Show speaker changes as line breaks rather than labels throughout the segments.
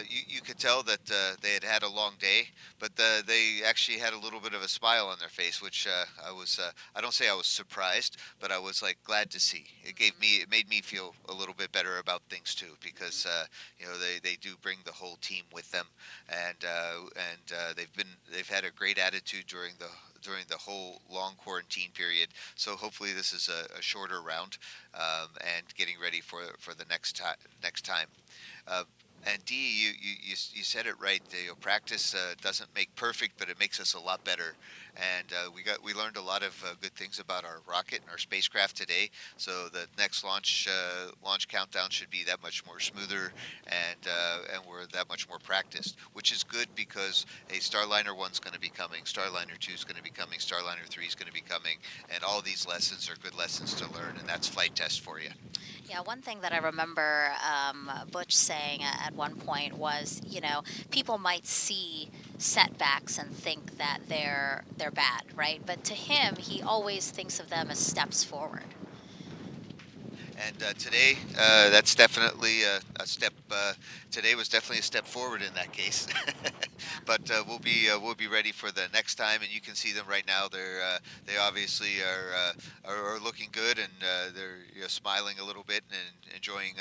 you could tell that they had had a long day, but they actually had a little bit of a smile on their face, which I don't say I was surprised, but I was like glad to see. It made me feel a little bit better about things too, because they do bring the whole team with them, and they've had a great attitude during the whole long quarantine period. So hopefully this is a shorter round, and getting ready for the next time. Uh, and D, you said it right. Practice doesn't make perfect, but it makes us a lot better. And we learned a lot of good things about our rocket and our spacecraft today. So the next launch countdown should be that much more smoother, and we're that much more practiced, which is good because Starliner 1's going to be coming, Starliner 2 is going to be coming, Starliner 3 is going to be coming, and all these lessons are good lessons to learn, and that's flight test for you.
Yeah, one thing that I remember Butch saying at one point was, people might see setbacks and think that they're bad, right? But to him, he always thinks of them as steps forward.
And today, that's definitely a step. Today was definitely a step forward in that case.
Yeah.
But we'll be ready for the next time, and you can see them right now. They obviously are looking good, and they're smiling a little bit and enjoying.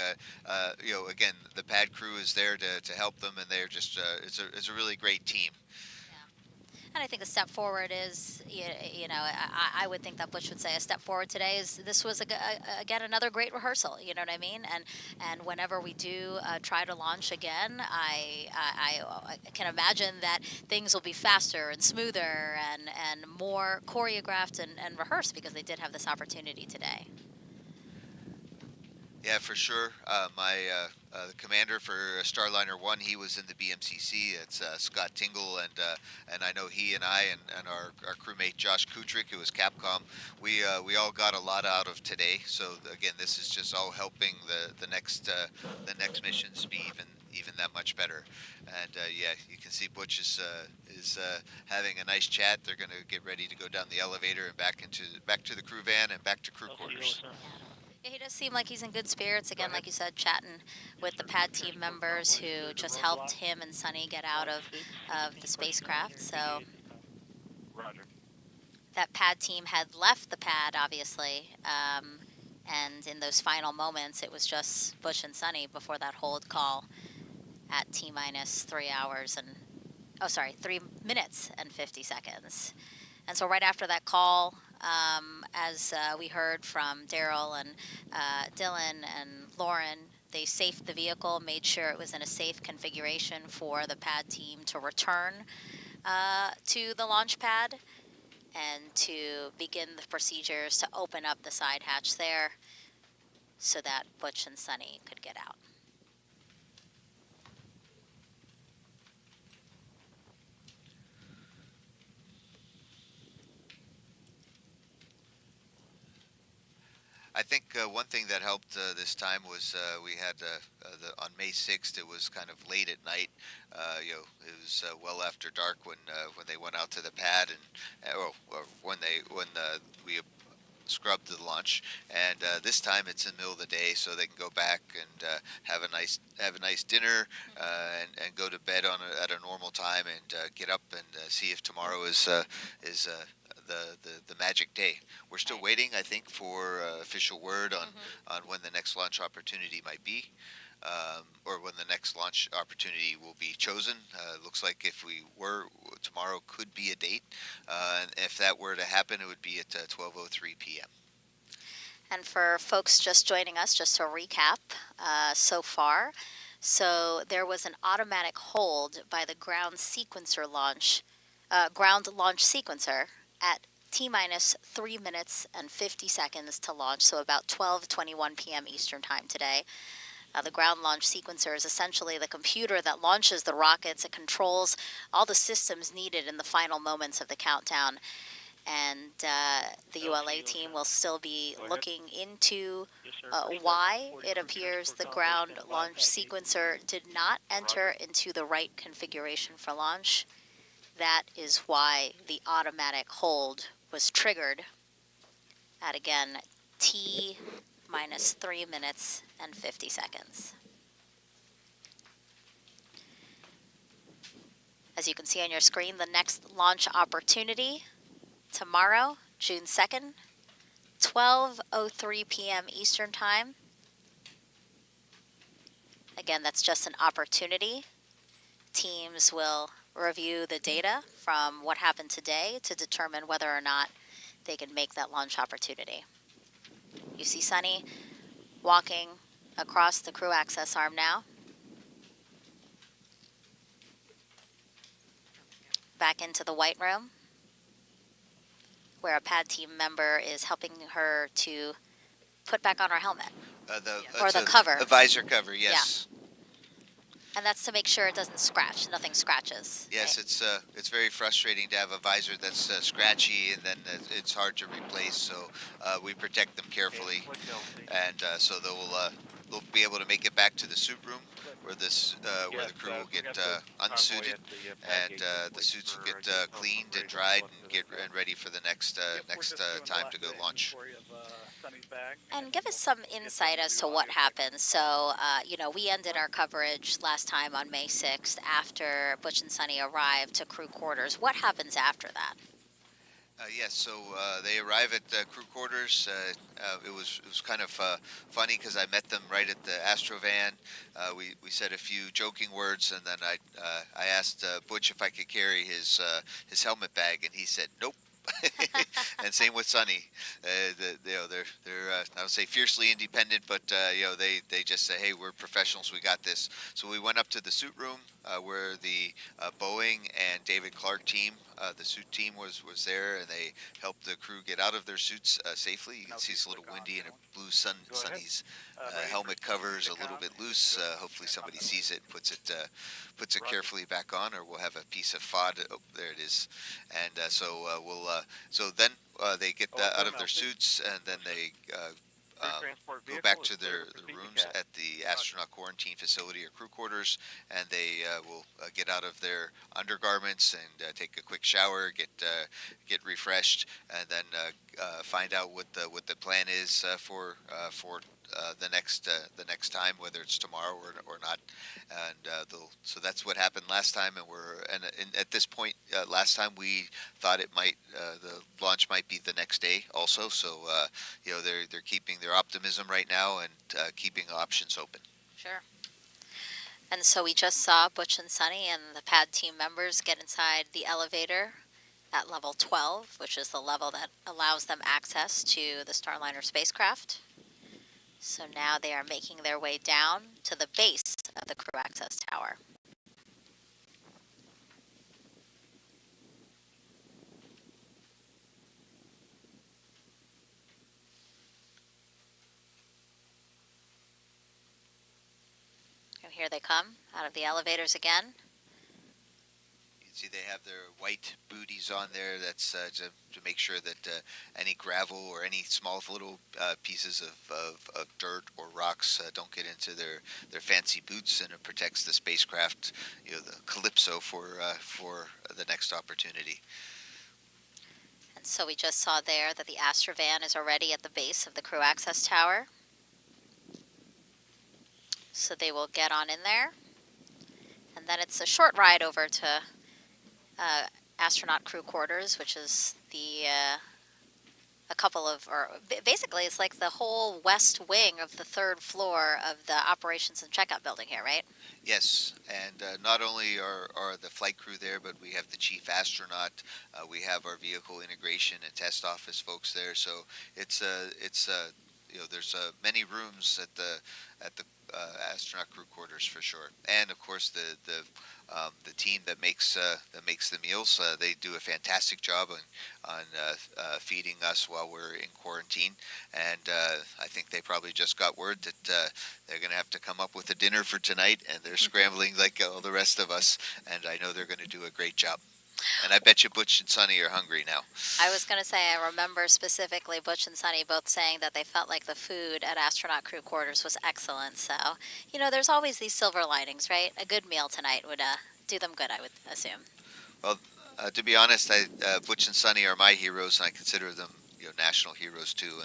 Again, the pad crew is there to help them, and they're just it's a really great team.
And I think a step forward is, I would think that Butch would say a step forward today is this was again another great rehearsal. You know what I mean? And whenever we do try to launch again, I can imagine that things will be faster and smoother and more choreographed and rehearsed because they did have this opportunity today.
Yeah, for sure. The commander for Starliner One, he was in the BMCC. It's Scott Tingle, and I know he and and our crewmate Josh Kutrick, who was Capcom. We all got a lot out of today. So again, this is just all helping the next missions be even that much better. And yeah, you can see Butch is having a nice chat. They're going to get ready to go down the elevator and back to the crew van and back to crew quarters.
Yeah, he does seem like he's in good spirits. Again, like you said, chatting with the pad team members who just helped him and Sunny get out of the spacecraft. So that pad team had left the pad, obviously. And in those final moments, it was just Bush and Sunny before that hold call at T minus 3 hours and, oh, sorry, 3 minutes and 50 seconds. And so right after that call, as we heard from Daryl and Dylan and Lauren, they safed the vehicle, made sure it was in a safe configuration for the pad team to return to the launch pad and to begin the procedures to open up the side hatch there so that Butch and Sunny could get out.
I think one thing that helped this time was we had on May 6th. It was kind of late at night. It was well after dark when they went out to the pad or when we scrubbed the launch. And this time it's in the middle of the day, so they can go back and have a nice dinner and go to bed at a normal time and get up and see if tomorrow is the magic day. We're still
Right.
waiting, I think, for official word
Mm-hmm.
on when the next launch opportunity might be, or when the next launch opportunity will be chosen. Looks like if we were tomorrow could be a date, and if that were to happen, it would be at 12:03 p.m.
And for folks just joining us, just to recap so far, so there was an automatic hold by the ground launch sequencer at T minus 3 minutes and 50 seconds to launch, so about 12:21 p.m. Eastern Time today. The ground launch sequencer is essentially the computer that launches the rockets. It controls all the systems needed in the final moments of the countdown. And the ULA team will still be looking into why it appears the ground launch sequencer did not enter into the right configuration for launch. That is why the automatic hold was triggered at, again, T minus 3 minutes and 50 seconds. As you can see on your screen, the next launch opportunity tomorrow, June 2nd, 12:03 p.m. Eastern Time. Again, that's just an opportunity. Teams will review the data from what happened today to determine whether or not they can make that launch opportunity. You see Sunny walking across the crew access arm now. Back into the white room, where a pad team member is helping her to put back on her helmet. Or the cover.
The visor cover, yes.
Yeah. And that's to make sure it doesn't scratch. Nothing scratches.
Yes,
right?
It's very frustrating to have a visor that's scratchy and then it's hard to replace. So we protect them carefully, and so they'll be able to make it back to the suit room where where the crew will get unsuited, and the suits will get cleaned and dried and get ready for the next time to go launch.
And give us some insight as to what happened. So, we ended our coverage last time on May 6th after Butch and Sunny arrived to crew quarters. What happens after that?
Yes, so they arrive at crew quarters. It was kind of funny because I met them right at the Astrovan. We said a few joking words, and then I asked Butch if I could carry his helmet bag, and he said nope. And same with Sunny. They're I would say fiercely independent, but they just say, hey, we're professionals, we got this. So we went up to the suit room where the Boeing and David Clark team, the suit team was there, and they helped the crew get out of their suits safely. You can see it's a little windy, and a blue Sunny's helmet cover is a little bit loose. Hopefully somebody sees it and puts it carefully back on, or we'll have a piece of FOD. Oh, there it is. And so then they get out of their suits, and then they go back to their rooms at the astronaut quarantine facility or crew quarters, and they will get out of their undergarments and take a quick shower, get refreshed, and then find out what the plan is for the next time, whether it's tomorrow or not. And so that's what happened last time, and at this point last time we thought the launch might be the next day also. So they're keeping their optimism right now and keeping options open.
Sure. And so we just saw Butch and Sunny and the pad team members get inside the elevator at level 12, which is the level that allows them access to the Starliner spacecraft. So now they are making their way down to the base of the crew access tower. And here they come out of the elevators again.
See, they have their white booties on there. That's to make sure that any gravel or any small little pieces of dirt or rocks don't get into their fancy boots, and it protects the spacecraft, the Calypso, for the next opportunity.
And so we just saw there that the Astrovan is already at the base of the crew access tower. So they will get on in there. And then it's a short ride over to astronaut crew quarters, which is basically it's like the whole west wing of the third floor of the operations and checkout building here, right?
Yes, and not only are the flight crew there, but we have the chief astronaut. We have our vehicle integration and test office folks there. So it's there's many rooms at the astronaut crew quarters for sure, and of course the team that makes the meals. They do a fantastic job on feeding us while we're in quarantine, and I think they probably just got word that they're going to have to come up with a dinner for tonight, and they're scrambling like all the rest of us, and I know they're going to do a great job. And I bet you Butch and Sunny are hungry now.
I was going to say, I remember specifically Butch and Sunny both saying that they felt like the food at astronaut crew quarters was excellent. So, there's always these silver linings, right? A good meal tonight would do them good, I would assume.
Well, to be honest, Butch and Sunny are my heroes, and I consider them national heroes too.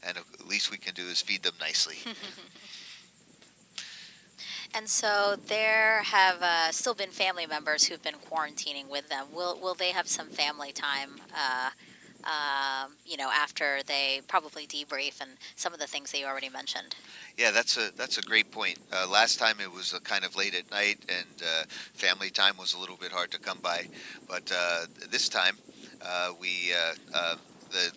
And at least we can do is feed them nicely.
And so there have still been family members who've been quarantining with them. Will they have some family time? After they probably debrief and some of the things that you already mentioned.
Yeah, that's a great point. Last time it was kind of late at night, and family time was a little bit hard to come by. But this time, we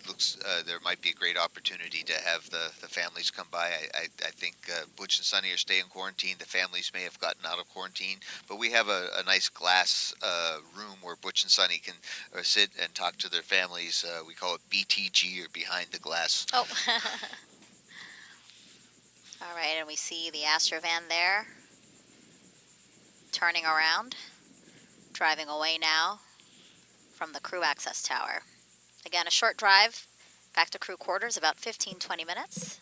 looks there might be a great opportunity to have the families come by. I think Butch and Sonny are staying quarantined. The families may have gotten out of quarantine, but we have a nice glass room where Butch and Sonny can sit and talk to their families. We call it BTG, or behind the glass.
Oh. All right, and we see the Astrovan there, turning around, driving away now from the crew access tower. Again, a short drive back to crew quarters, about 15-20 minutes.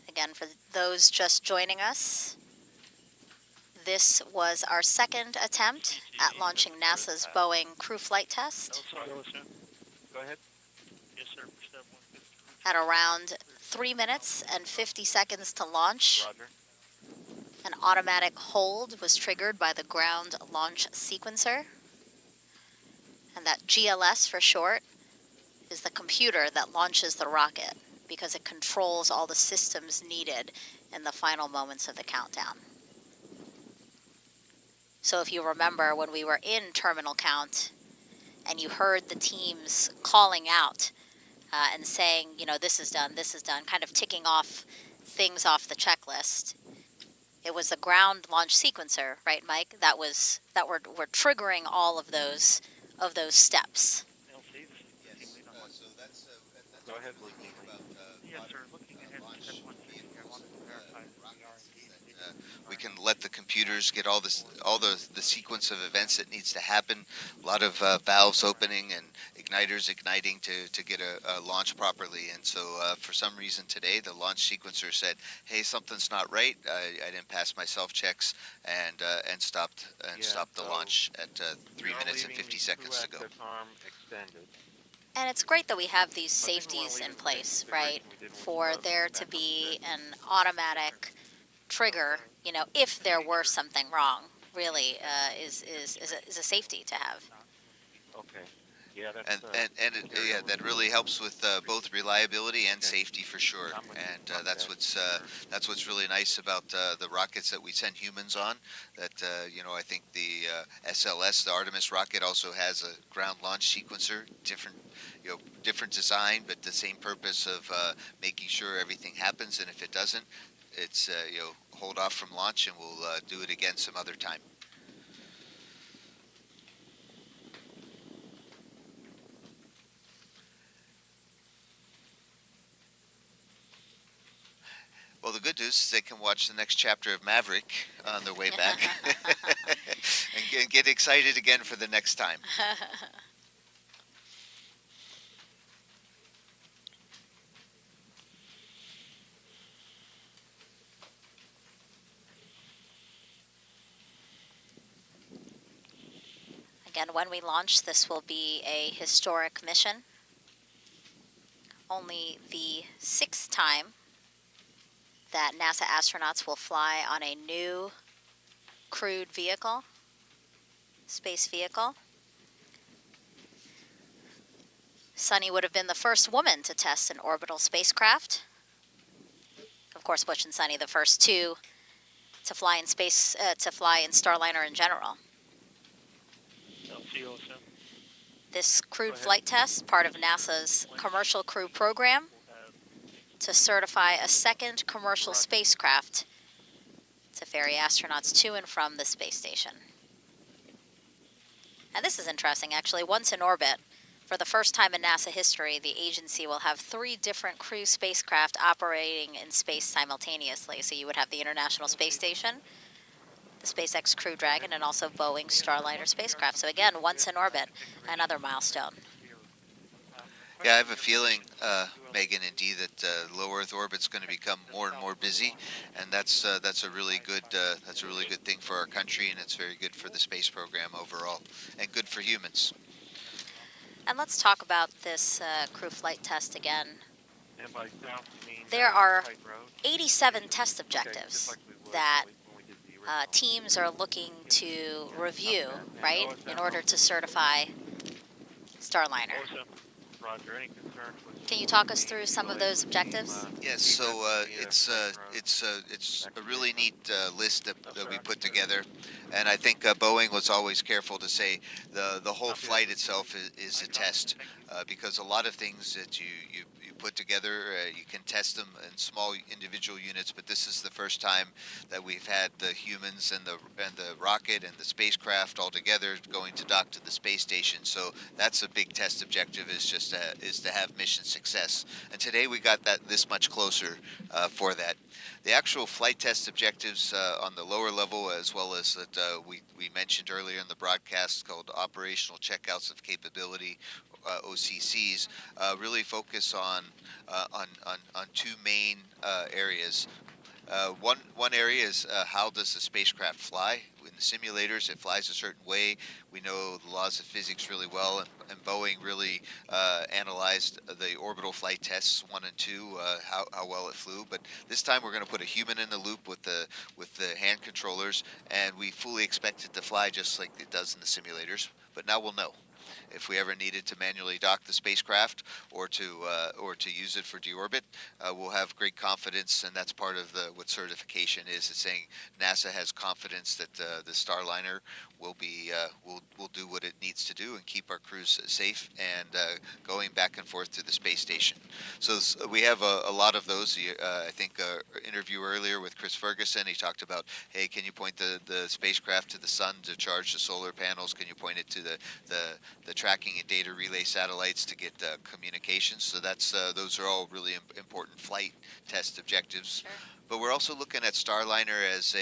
Again, for those just joining us, this was our second attempt at launching NASA's Boeing crew flight test.
Go ahead. Yes, sir.
At around 3 minutes and 50 seconds to launch,
Roger.
an automatic hold was triggered by the ground launch sequencer. And that GLS for short is the computer that launches the rocket because it controls all the systems needed in the final moments of the countdown. So if you remember when we were in terminal count and you heard the teams calling out and saying, this is done, kind of ticking off things off the checklist, it was the ground launch sequencer, right, Mike? That were triggering all of those steps.
So that's
Go ahead.
yes,
sir. Looking ahead to step 150, I wanted to verify that we are indeed
we can let the computers get all the sequence of events that needs to happen. A lot of valves opening and igniters igniting to get a launch properly. And so for some reason today, the launch sequencer said, "Hey, something's not right. I didn't pass my self checks," and stopped the launch at 3 minutes and 50 seconds to go.
Arm extended.
And it's great that we have these safeties in place, right, for there to be an automatic trigger, if there were something wrong, really is a safety to have.
Okay. Yeah, that's,
That really helps with both reliability and safety for sure. And that's what's really nice about the rockets that we send humans on. That I think the SLS, the Artemis rocket, also has a ground launch sequencer, different design, but the same purpose of making sure everything happens. And if it doesn't, it's hold off from launch, and we'll do it again some other time. Well, the good news is they can watch the next chapter of Maverick on their way back and get excited again for the next time.
Again, when we launch, this will be a historic mission. Only the 6th time that NASA astronauts will fly on a new crewed vehicle, space vehicle. Sunny would have been the first woman to test an orbital spacecraft. Of course, Butch and Sunny, the first two to fly in space, to fly in Starliner in general. This crewed flight test, part of NASA's commercial crew program, to certify a second commercial spacecraft to ferry astronauts to and from the space station. And this is interesting, actually. Once in orbit, for the first time in NASA history, the agency will have 3 different crew spacecraft operating in space simultaneously. So you would have the International Space Station, the SpaceX Crew Dragon, and also Boeing Starliner spacecraft. So again, once in orbit, another milestone.
Yeah, I have a feeling, Megan and Dee, that low Earth orbit's going to become more and more busy, and that's a really good thing for our country, and it's very good for the space program overall, and good for humans.
And let's talk about this crew flight test again.
And by south, you mean
There are
tight road?
87 test
Okay, just
objectives
like we would
that
when we did the original.
teams are looking to review,
And
right,
OSM
in order to certify Starliner.
OSM, Roger. Any concerns with?
Can you talk us through some of those objectives?
Yes, so it's a really neat list that we put together, and I think Boeing was always careful to say the whole flight itself is a test, because a lot of things that you put together, you can test them in small individual units, but this is the first time that we've had the humans and the rocket and the spacecraft all together going to dock to the space station. So that's a big test objective, is to have mission success. And today we got that this much closer for that. The actual flight test objectives on the lower level, as well as that we mentioned earlier in the broadcast, called operational checkouts of capability, OCCs, really focus on two main areas. One area is how does the spacecraft fly? In the simulators, it flies a certain way. We know the laws of physics really well, and Boeing really analyzed the orbital flight tests 1 and 2, how well it flew. But this time we're going to put a human in the loop with the hand controllers, and we fully expect it to fly just like it does in the simulators. But now we'll know if we ever needed to manually dock the spacecraft or to use it for deorbit. We'll have great confidence, and that's part of what certification is. It's saying NASA has confidence that the Starliner will do what it needs to do and keep our crews safe and going back and forth to the space station. So we have a lot of those. I think interview earlier with Chris Ferguson, he talked about, hey, can you point the spacecraft to the sun to charge the solar panels? Can you point it to the tracking and data relay satellites to get communications? So those are all really important flight test objectives.
Sure.
But we're also looking at Starliner as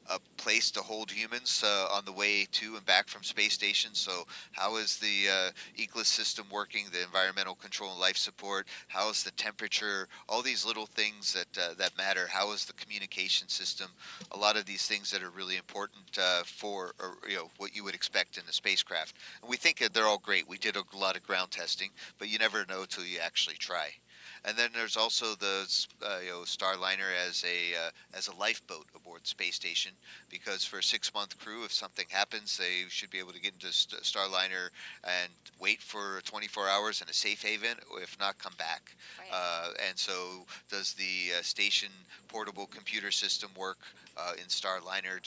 a place to hold humans on the way to and back from space stations. So how is the ECLIS system working, the environmental control and life support? How is the temperature? All these little things that matter. How is the communication system? A lot of these things that are really important for what you would expect in the spacecraft. And we think that they're all great. We did a lot of ground testing, but you never know till you actually try. And then there's also the Starliner as a lifeboat aboard the space station, because for a 6-month crew, if something happens, they should be able to get into Starliner and wait for 24 hours in a safe haven, or if not, come back.
Right.
And so, does the station portable computer system work in Starliner?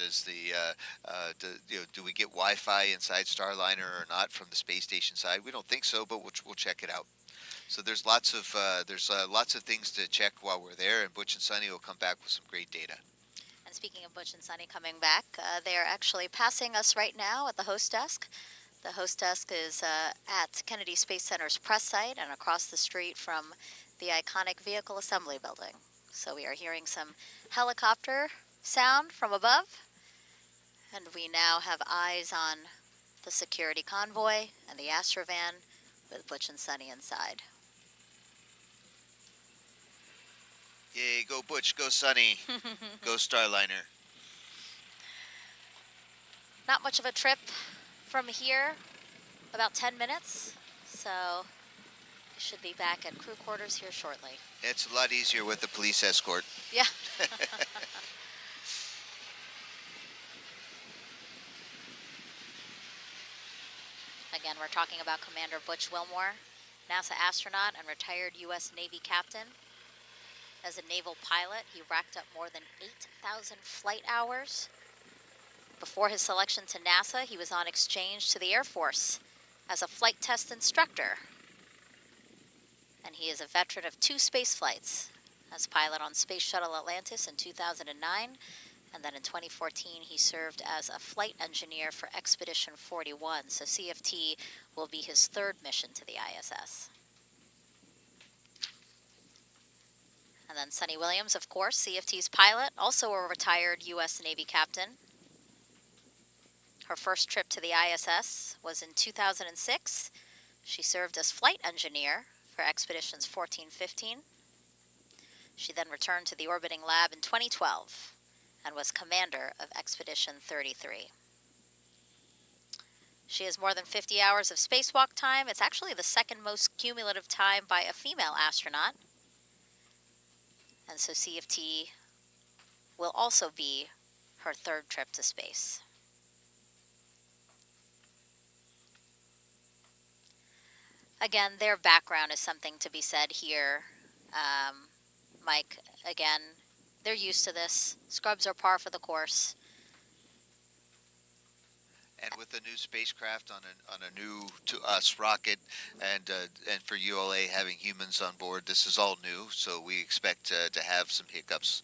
Do we get Wi-Fi inside Starliner or not from the space station side? We don't think so, but we'll check it out. So there's lots of things to check while we're there, and Butch and Sunny will come back with some great data.
And speaking of Butch and Sunny coming back, they are actually passing us right now at the host desk. The host desk is at Kennedy Space Center's press site and across the street from the iconic Vehicle Assembly Building. So we are hearing some helicopter sound from above, and we now have eyes on the security convoy and the Astrovan with Butch and Sunny inside.
Yay, go Butch, go Sunny, go Starliner.
Not much of a trip from here, about 10 minutes, so we should be back at crew quarters here shortly.
It's a lot easier with the police escort.
Yeah. Again, we're talking about Commander Butch Wilmore, NASA astronaut and retired U.S. Navy captain. As a naval pilot, he racked up more than 8,000 flight hours. Before his selection to NASA, he was on exchange to the Air Force as a flight test instructor. And he is a veteran of 2 space flights, as pilot on Space Shuttle Atlantis in 2009, and then in 2014 he served as a flight engineer for Expedition 41, so CFT will be his 3rd mission to the ISS. And then Sunny Williams, of course, CFT's pilot, also a retired U.S. Navy captain. Her first trip to the ISS was in 2006. She served as flight engineer for Expeditions 14-15. She then returned to the orbiting lab in 2012 and was commander of Expedition 33. She has more than 50 hours of spacewalk time. It's actually the second most cumulative time by a female astronaut. And so CFT will also be her third trip to space. Again, their background is something to be said here. Mike, again, they're used to this. Scrubs are par for the course.
And with the new spacecraft on a new to us rocket, and for ULA having humans on board, this is all new. So we expect to have some hiccups,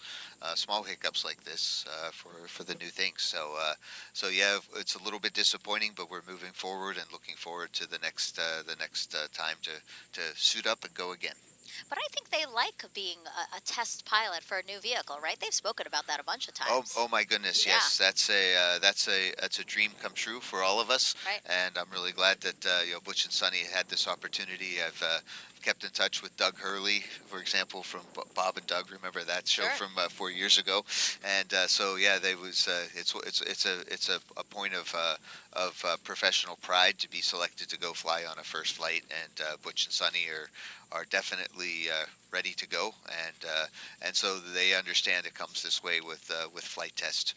small hiccups like this for the new things. So yeah, it's a little bit disappointing, but we're moving forward and looking forward to the next time to suit up and go again.
But I think they like being a test pilot for a new vehicle, right? They've spoken about that a bunch of times.
Oh my goodness,
Yeah.
yes, that's a dream come true for all of us,
Right.
and I'm really glad that Butch and Sonny had this opportunity. I've kept in touch with Doug Hurley, for example, from Bob and Doug. Remember that show
Sure.
from 4 years ago, and so yeah, they was it's a point of professional pride to be selected to go fly on a first flight, and Butch and Sonny are definitely ready to go, and so they understand it comes this way with flight test.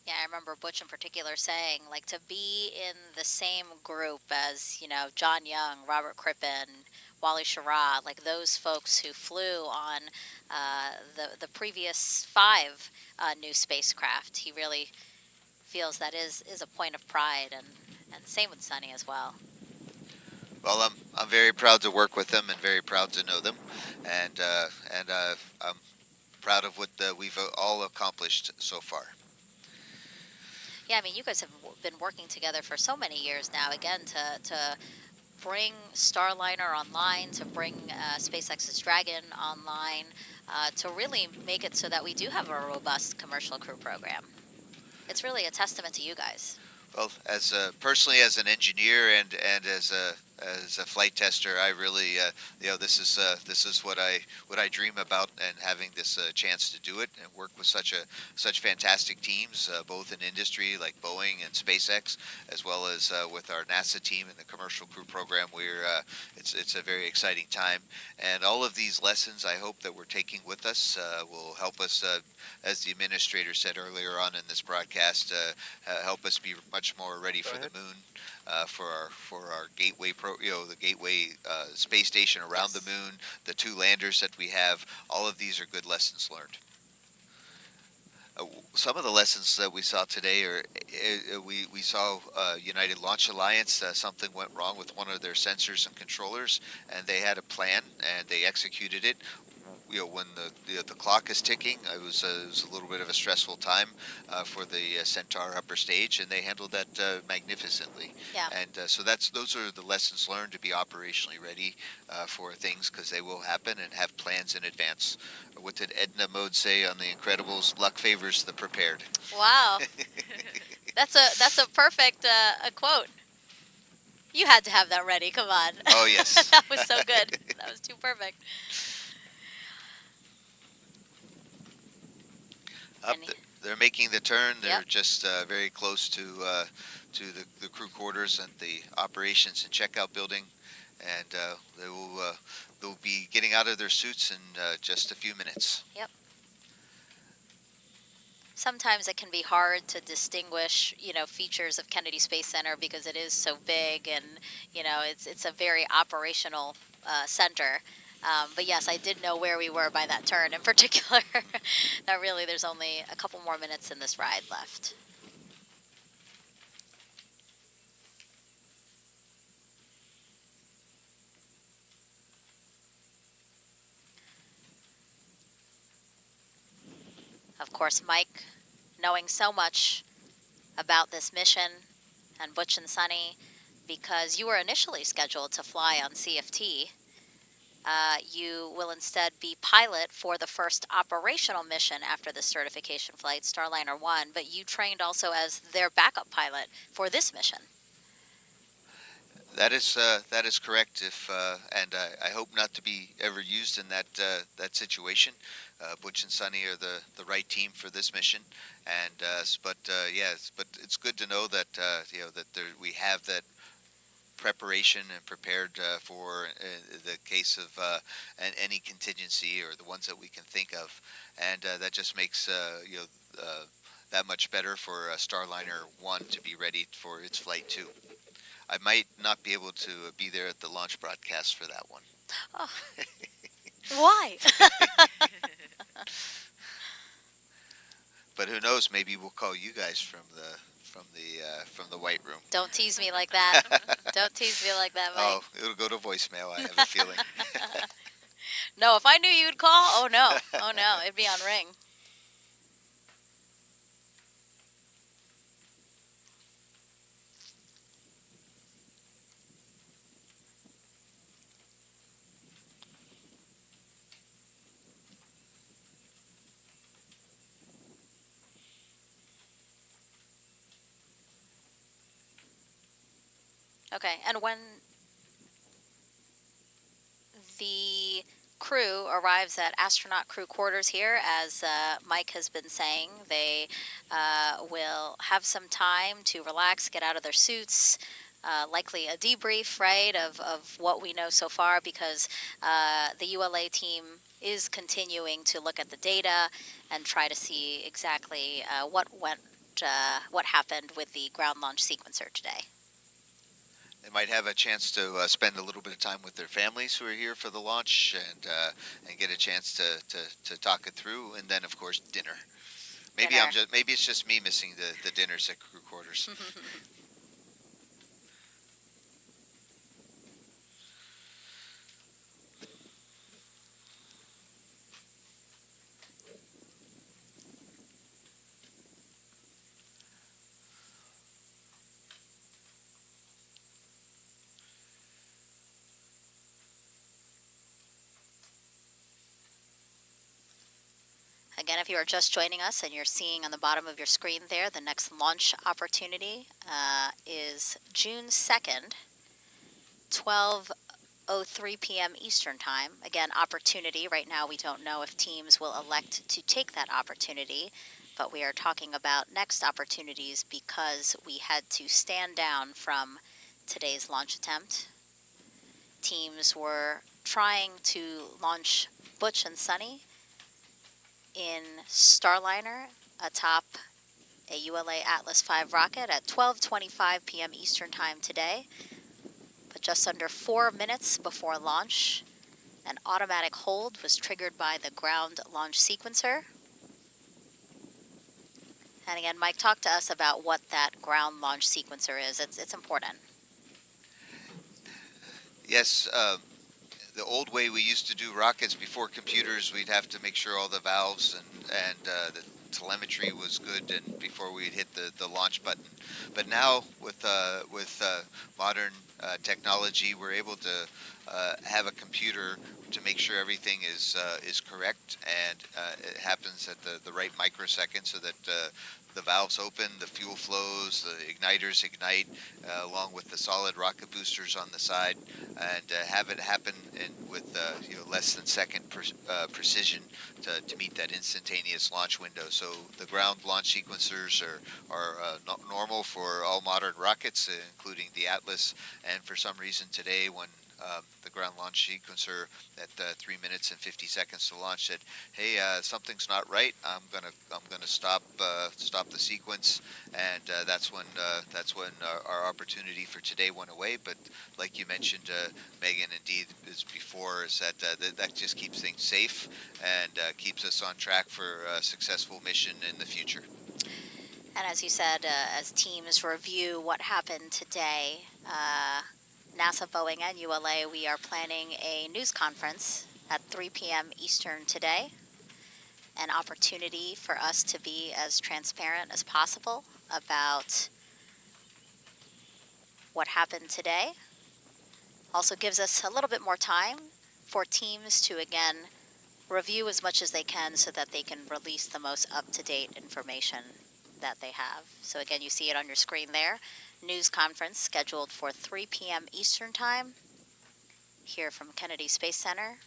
Yeah, I remember Butch in particular saying, like, to be in the same group as, John Young, Robert Crippen, Wally Schirra, like those folks who flew on the previous 5 new spacecraft. He really feels that is a point of pride, and same with Sonny as well.
Well, I'm very proud to work with them and very proud to know them, and I'm proud of what we've all accomplished so far.
Yeah, I mean, you guys have been working together for so many years now, again, to bring Starliner online, to bring SpaceX's Dragon online, to really make it so that we do have a robust commercial crew program. It's really a testament to you guys.
Well, as personally as an engineer and as a flight tester, I really this is what I dream about, and having this chance to do it and work with such fantastic teams, both in industry like Boeing and SpaceX, as well as with our NASA team and the commercial crew program. It's a very exciting time, and all of these lessons I hope that we're taking with us will help us, as the administrator said earlier on in this broadcast, help us be much more ready for the moon, for our gateway the gateway space station around the moon, the 2 landers that we have. All of these are good lessons learned. Some of the lessons that we saw today are we saw United Launch Alliance. Something went wrong with one of their sensors and controllers, and they had a plan and they executed it. When the clock is ticking, it was a little bit of a stressful time for the Centaur upper stage, and they handled that magnificently.
Yeah.
And so those are the lessons learned, to be operationally ready for things, because they will happen, and have plans in advance. What did Edna Mode say on The Incredibles? Luck favors the prepared.
Wow. That's a perfect a quote. You had to have that ready. Come on.
Oh yes.
That was so good. That was too perfect.
They're making the turn. They're
Yep.
just very close to the crew quarters and the operations and checkout building, and they'll be getting out of their suits in just a few minutes.
Yep. Sometimes it can be hard to distinguish, features of Kennedy Space Center because it is so big, and it's a very operational center. But yes, I did know where we were by that turn in particular. That really, there's only a couple more minutes in this ride left. Of course, Mike, knowing so much about this mission, and Butch and Sonny, because you were initially scheduled to fly on CFT, you will instead be pilot for the first operational mission after the certification flight, Starliner 1, but you trained also as their backup pilot for this mission.
That is correct. If and I hope not to be ever used in that situation. Butch and Sonny are the right team for this mission, and but yes, but it's good to know that that we have that preparation and prepared for the case of any contingency or the ones that we can think of, and that just makes that much better for Starliner 1 to be ready for its flight 2. I might not be able to be there at the launch broadcast for that one.
Oh, why?
But who knows? Maybe we'll call you guys from the White Room.
Don't tease me like that. Don't tease me like that, Mike.
Oh, it'll go to voicemail. I have a feeling.
No, if I knew you'd call, oh no, it'd be on ring. Okay, and when the crew arrives at astronaut crew quarters here, as Mike has been saying, they will have some time to relax, get out of their suits, likely a debrief, right, of what we know so far, because the ULA team is continuing to look at the data and try to see exactly what happened with the ground launch sequencer today.
They might have a chance to spend a little bit of time with their families who are here for the launch, and get a chance to talk it through, and then of course dinner. Maybe
Dinner.
maybe it's just me missing the dinners at crew quarters.
Again, if you are just joining us and you're seeing on the bottom of your screen there, the next launch opportunity is June 2nd, 12:03 p.m. Eastern Time. Again, opportunity. Right now, we don't know if teams will elect to take that opportunity, but we are talking about next opportunities because we had to stand down from today's launch attempt. Teams were trying to launch Butch and Sonny in Starliner atop a ULA Atlas V rocket at 12:25 p.m. Eastern Time today. But just under 4 minutes before launch, an automatic hold was triggered by the ground launch sequencer. And again, Mike, talk to us about what that ground launch sequencer is. It's important.
Yes, the old way we used to do rockets before computers, we'd have to make sure all the valves and the telemetry was good, and before we'd hit the launch button. But now with modern technology, we're able to have a computer to make sure everything is correct, and it happens at the right microsecond, so that the valves open, the fuel flows, the igniters ignite, along with the solid rocket boosters on the side, and have it happen with less than second precision to meet that instantaneous launch window. So the ground launch sequencers are normal for all modern rockets, including the Atlas. And for some reason today, when the ground launch sequencer at 3 minutes and 50 seconds to launch said, "Hey, something's not right. I'm gonna stop the sequence," and that's when our opportunity for today went away. But like you mentioned, Megan, indeed, as before, is that just keeps things safe and keeps us on track for a successful mission in the future.
And as you said, as teams review what happened today, NASA, Boeing, and ULA, we are planning a news conference at 3 p.m. Eastern today. An opportunity for us to be as transparent as possible about what happened today. Also gives us a little bit more time for teams to, again, review as much as they can so that they can release the most up-to-date information that they have. So again, you see it on your screen there. News conference scheduled for 3 p.m. Eastern Time here from Kennedy Space Center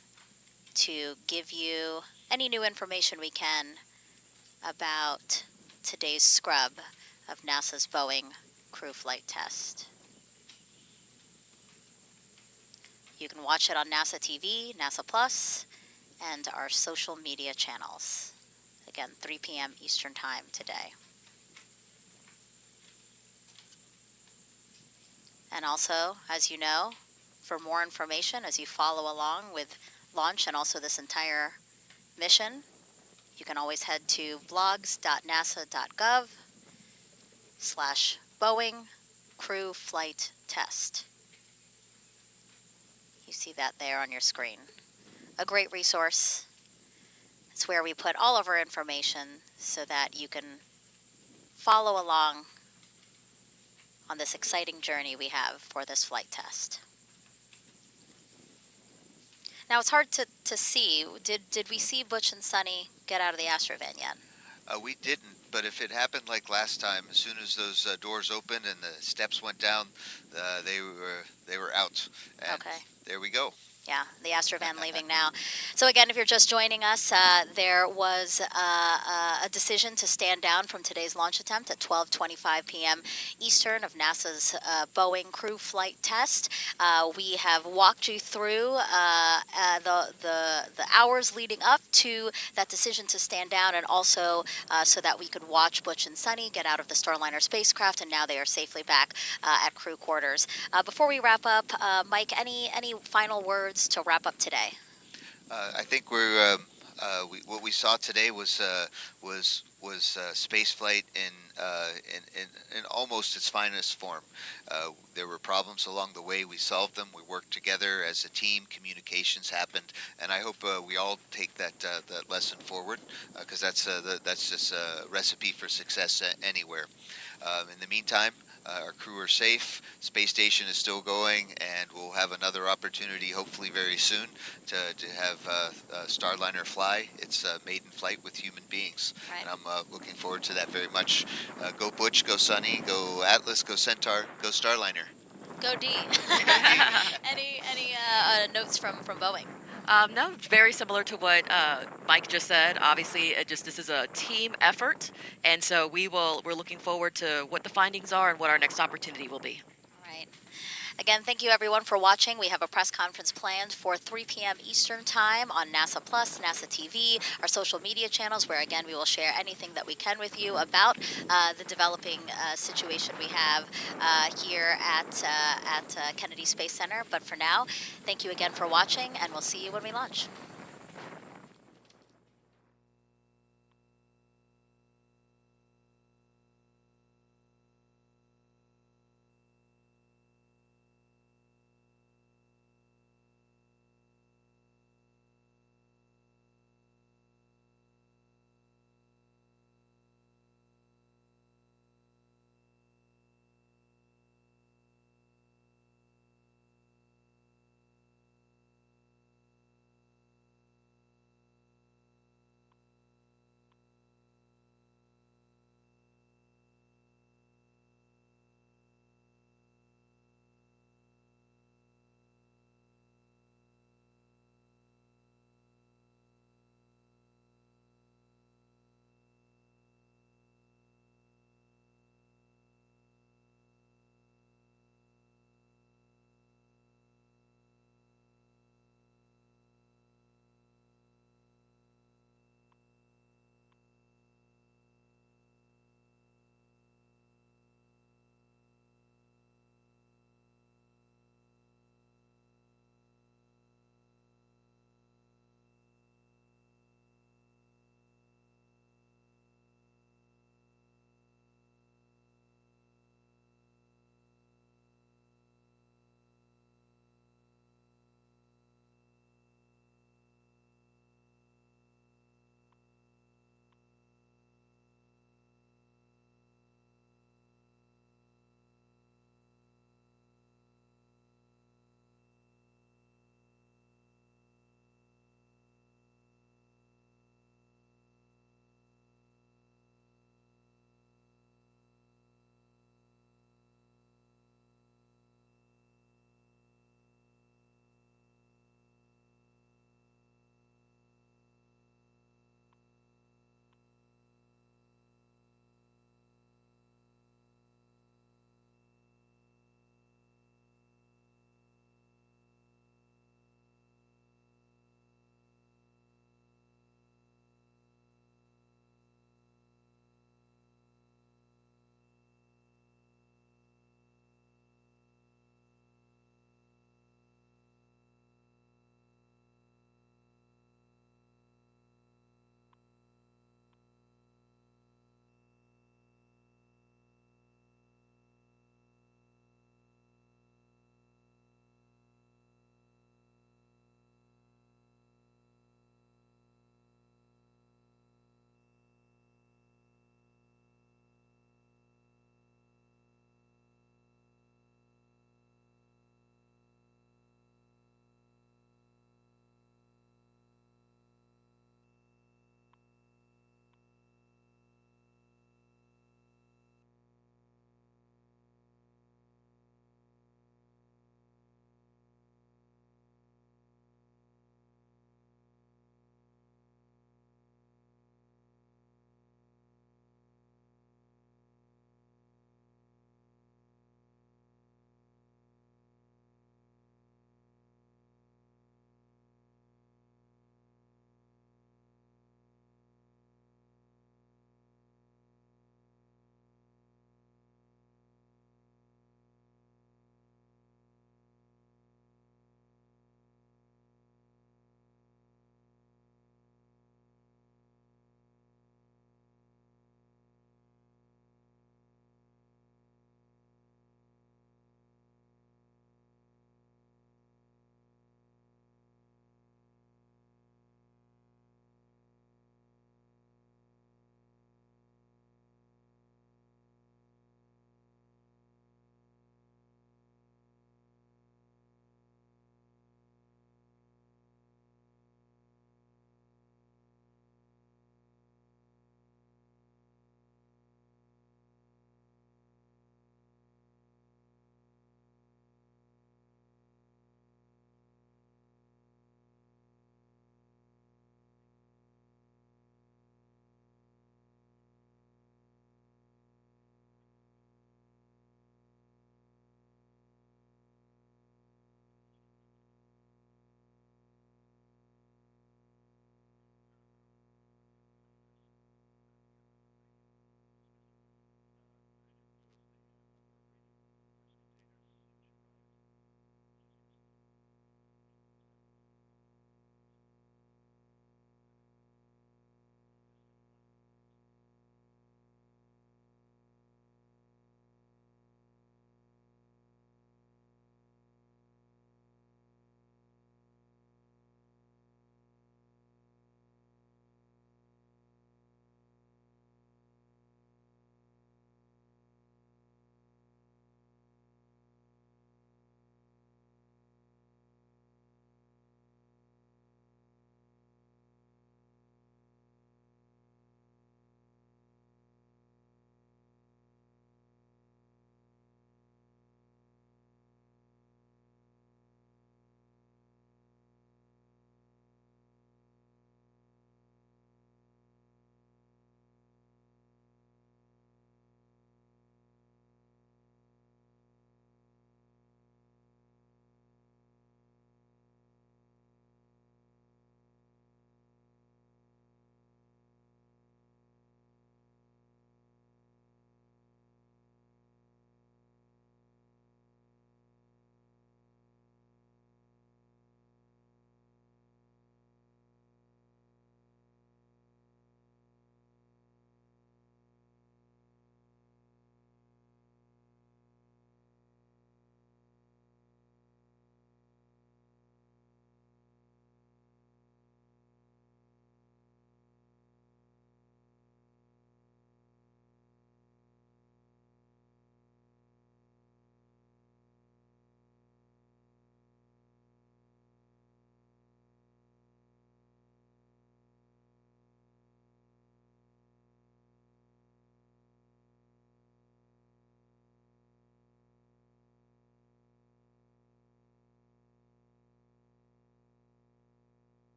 to give you any new information we can about today's scrub of NASA's Boeing crew flight test. You can watch it on NASA TV, NASA Plus, and our social media channels. Again, 3 p.m. Eastern Time today. And also, as you know, for more information as you follow along with launch and also this entire mission, you can always head to blogs.nasa.gov/Boeing crew flight test. You see that there on your screen. A great resource. It's where we put all of our information so that you can follow along on this exciting journey we have for this flight test. Now, it's hard to see. Did we see Butch and Sunny get out of the Astrovan yet?
We didn't, but if it happened like last time, as soon as those doors opened and the steps went down, they were out. And
Okay.
there we go.
Yeah, the Astrovan leaving now. So again, if you're just joining us, there was a decision to stand down from today's launch attempt at 12:25 p.m. Eastern of NASA's Boeing crew flight test. We have walked you through the hours leading up to that decision to stand down, and also so that we could watch Butch and Sunny get out of the Starliner spacecraft, and now they are safely back at crew quarters. Before we wrap up, Mike, any final words to wrap up today?
I think what we saw today was space flight in almost its finest form. There were problems along the way. We solved them. We worked together as a team. Communications happened, and I hope we all take that lesson forward, because that's just a recipe for success anywhere. In the meantime, our crew are safe. Space station is still going, and we'll have another opportunity, hopefully very soon, to have Starliner fly its maiden flight with human beings.
Right.
And I'm looking forward to that very much. Go Butch, go Sunny, go Atlas, go Centaur, go Starliner.
Go D. Any notes from Boeing?
No, very similar to what Mike just said. Obviously, this is a team effort, and so we're looking forward to what the findings are and what our next opportunity will be.
Right. Again, thank you everyone for watching. We have a press conference planned for 3 p.m. Eastern Time on NASA Plus, NASA TV, our social media channels, where again we will share anything that we can with you about the developing situation we have here at Kennedy Space Center. But for now, thank you again for watching, and we'll see you when we launch.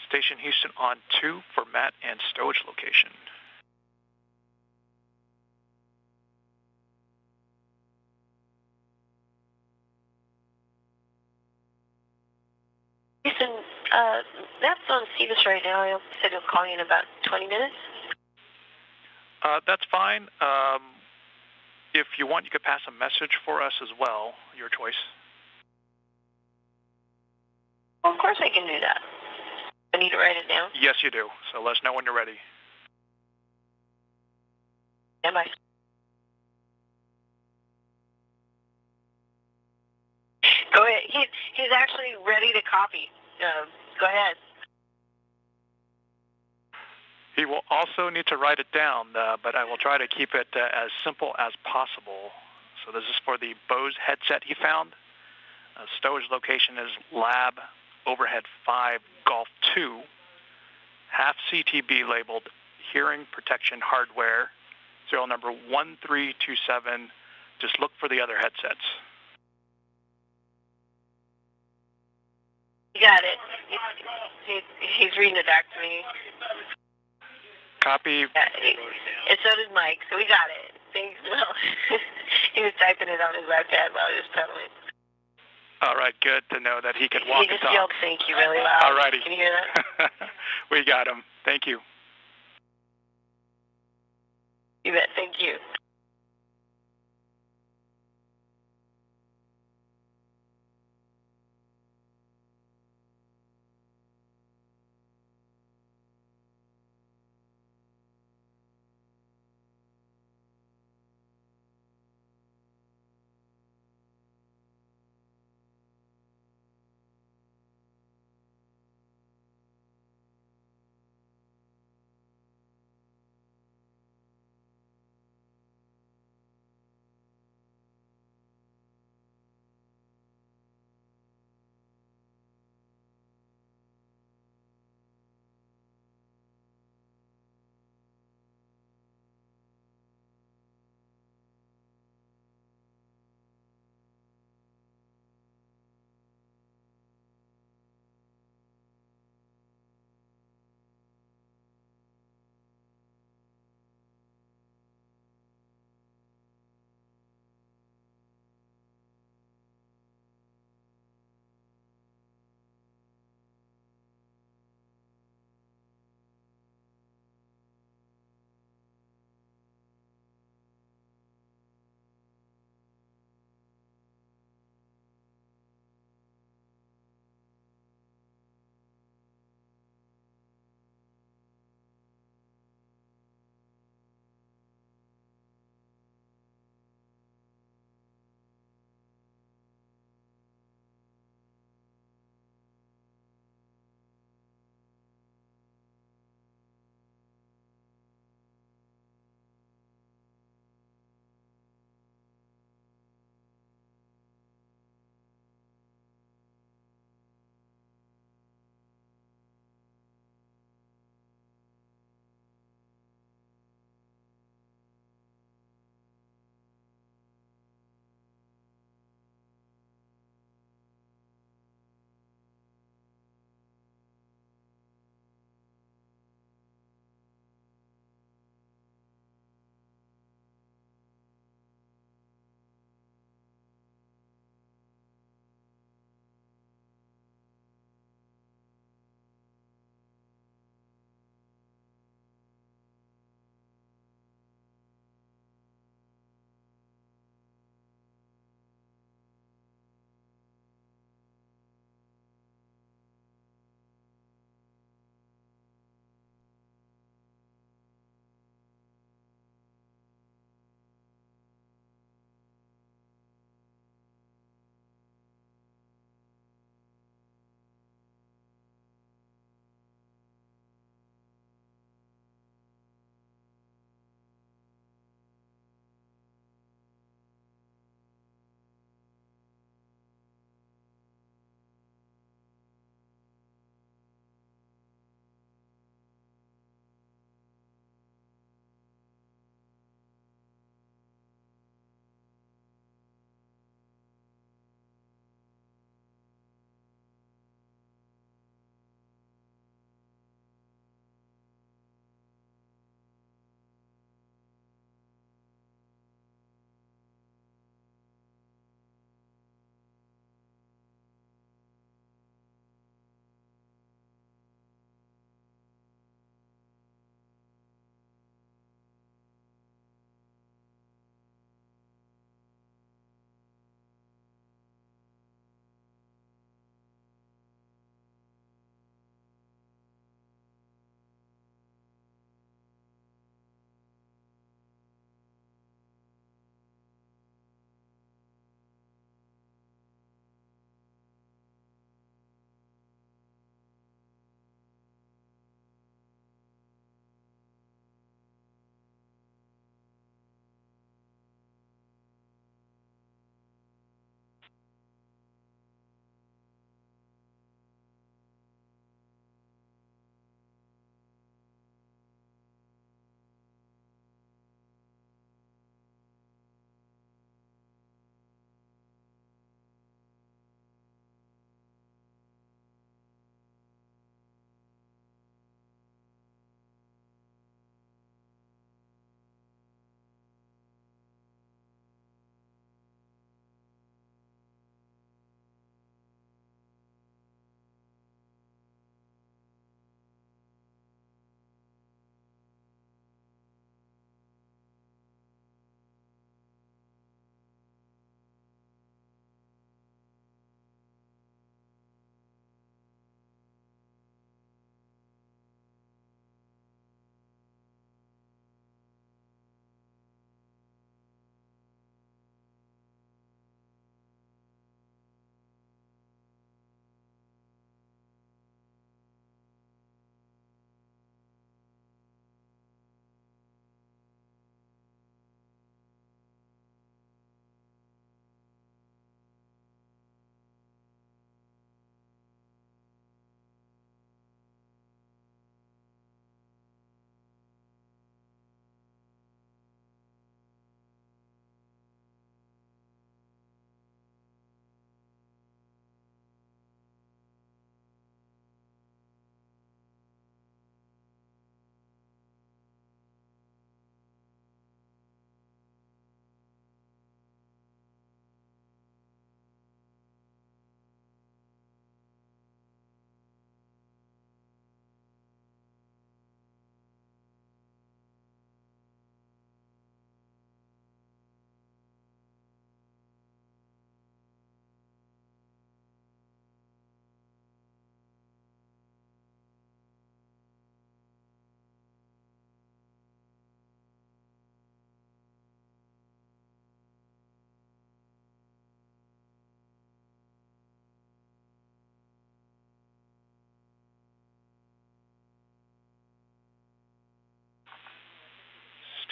Station Houston on 2 for Matt and stowage location.
Houston, Matt's on Cetus right now. I said he'll call you in about 20 minutes.
That's fine. If you want, you could pass a message for us as well. Your choice.
Well, of course I can do that. I need to write it down.
Yes, you do. So let us know when you're ready.
Am I? Go ahead. He's actually ready to copy. Go ahead.
He will also need to write it down, but I will try to keep it as simple as possible. So this is for the Bose headset he found. Stowage location is Lab Overhead 5 Golf 2. Half CTB labeled Hearing Protection Hardware. Serial number 1327. Just look for the other headsets.
You got it. He's reading it back to me.
Copy.
And so did Mike, so we got it. Thanks. Well, he was typing it on his iPad while he was pedaling.
All right, good to know that he could walk and talk.
He just yelled thank you really loud.
All righty.
Can you hear that?
We got him. Thank you.
You bet. Thank you.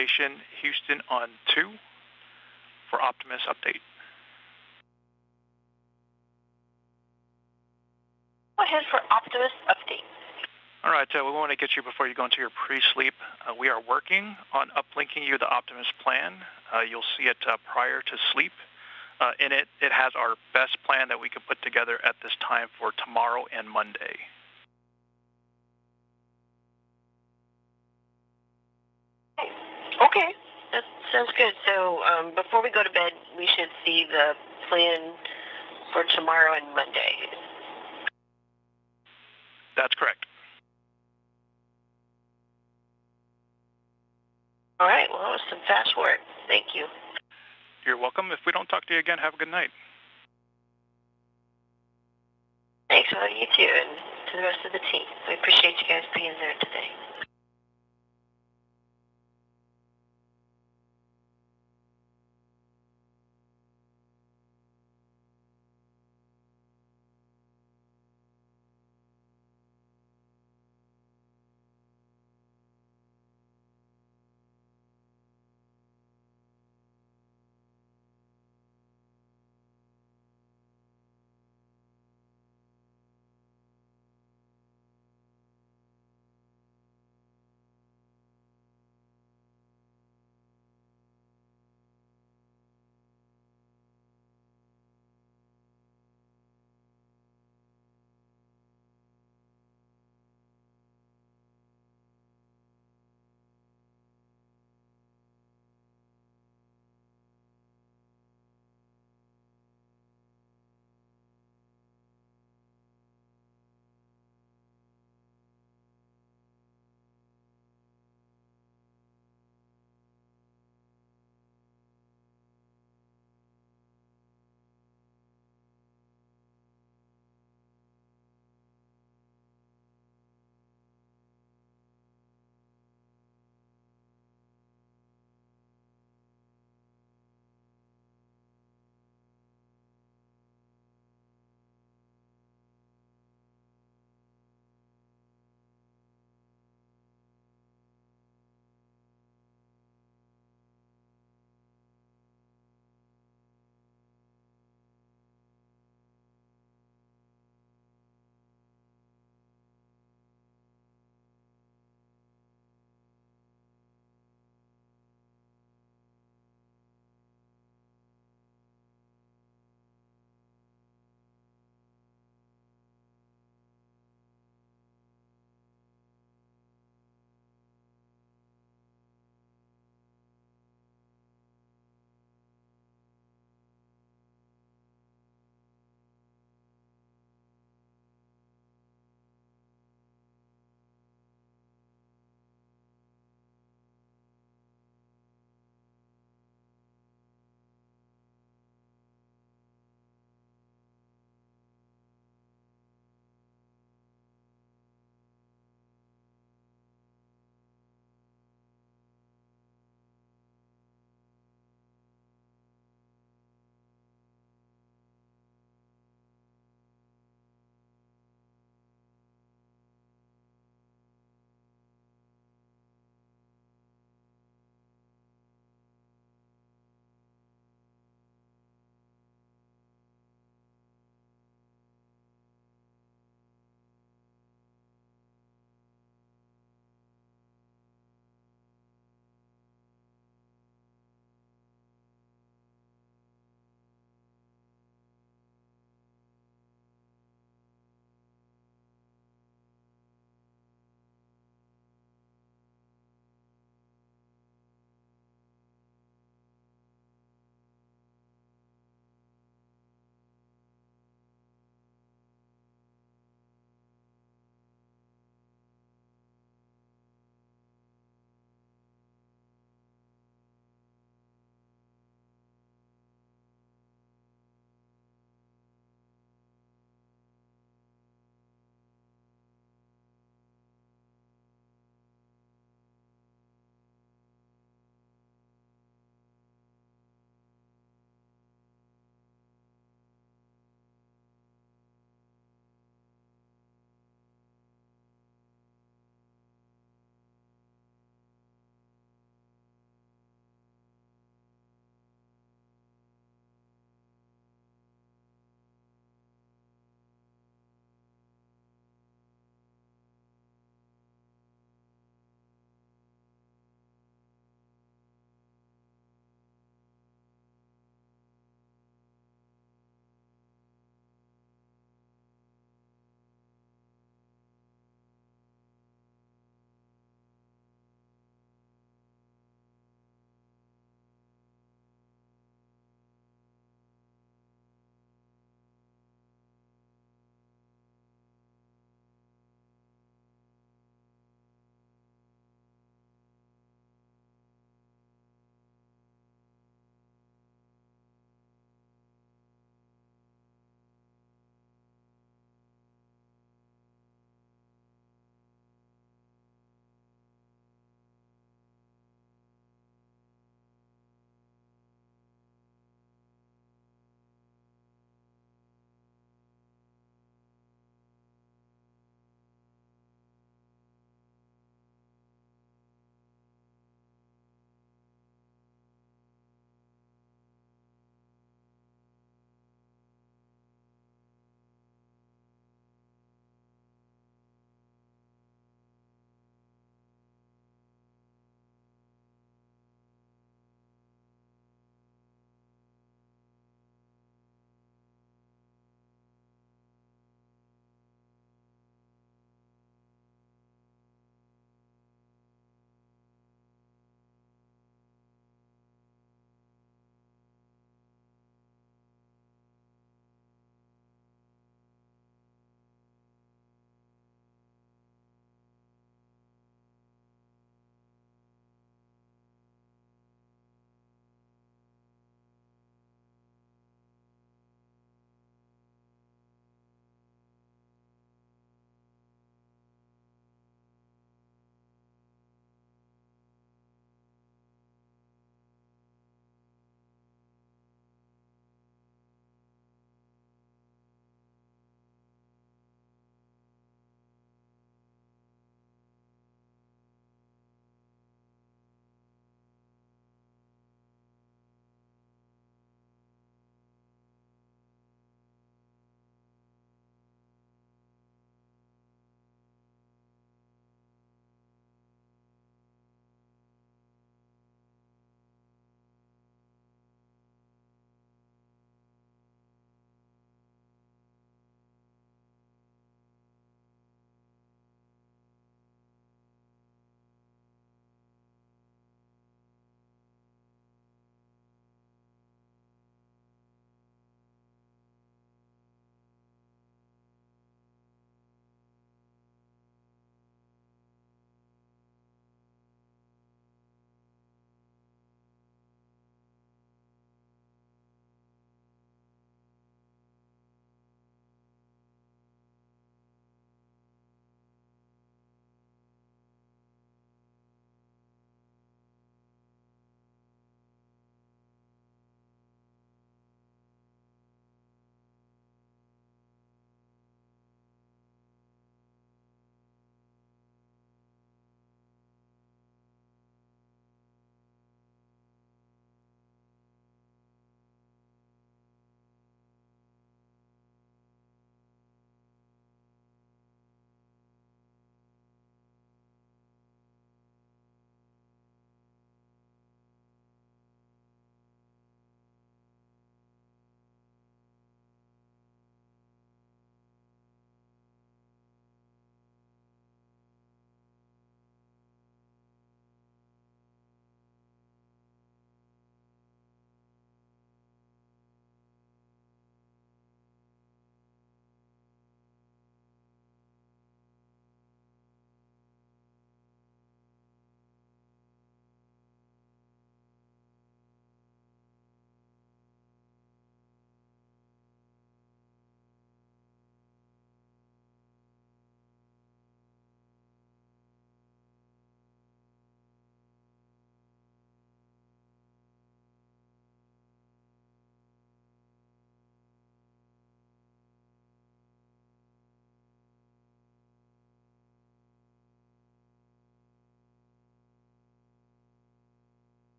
location, Houston on 2 for Optimus update.
Go ahead for Optimus update.
All right, we want to get you before you go into your pre-sleep. We are working on uplinking you the Optimus plan. You'll see it prior to sleep. In it, it has our best plan that we could put together at this time for tomorrow and Monday.
Okay, that sounds good. So before we go to bed, we should see the plan for tomorrow and Monday.
That's correct.
All right, well, that was some fast work. Thank you.
You're welcome. If we don't talk to you again, have a good night.
Thanks, well, you too, and to the rest of the team. We appreciate you guys being there today.